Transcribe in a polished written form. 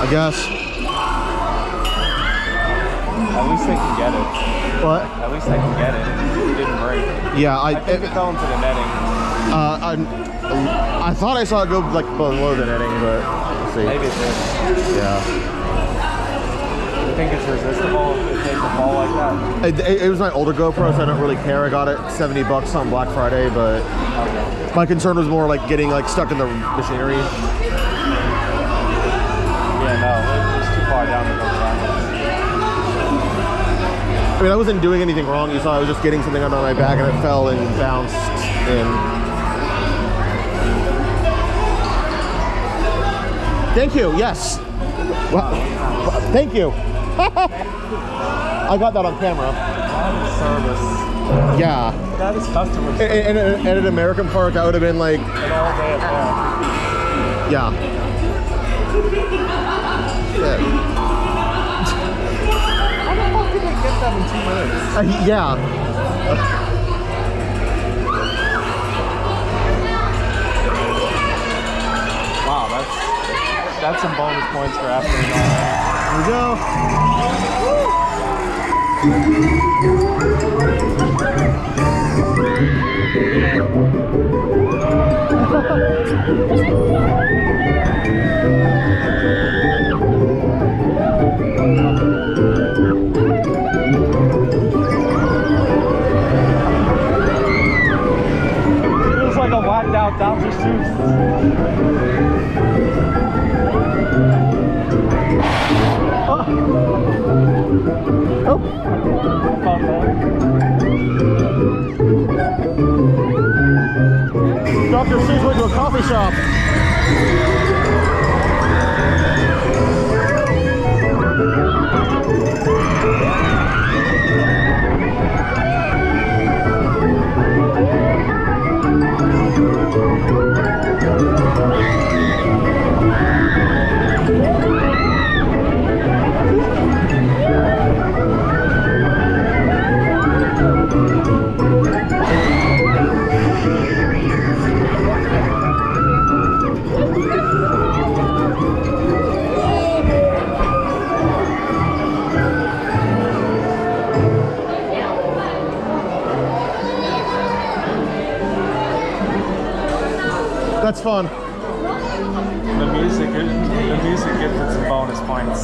I guess. At least they can get it. What? At least they can get it. It didn't break. Yeah, I think it fell into the netting. I thought I saw it go like below the netting, but let's see. Maybe it did. Yeah. You think it's resistible if it takes a fall like that? It was my older GoPro, so I don't really care. I got it $70 on Black Friday, but my concern was more like getting like stuck in the machinery. Yeah, no, it was too far down to go down. I mean, I wasn't doing anything wrong. You saw I was just getting something under my back and it fell and bounced in. Thank you, yes. Well, thank you. I got that on camera. That is service. Yeah. That is customer service. And at an American park, I would have been like... An all-day affair. Yeah. Yeah. How the fuck did they get that in 2 minutes? Yeah. Wow, that's some bonus points for Efteling. Here we go. Feels like a whacked out Dr. Seuss. Oh. Dr. Seuss went to a coffee shop. That's fun. The music gives it some bonus points.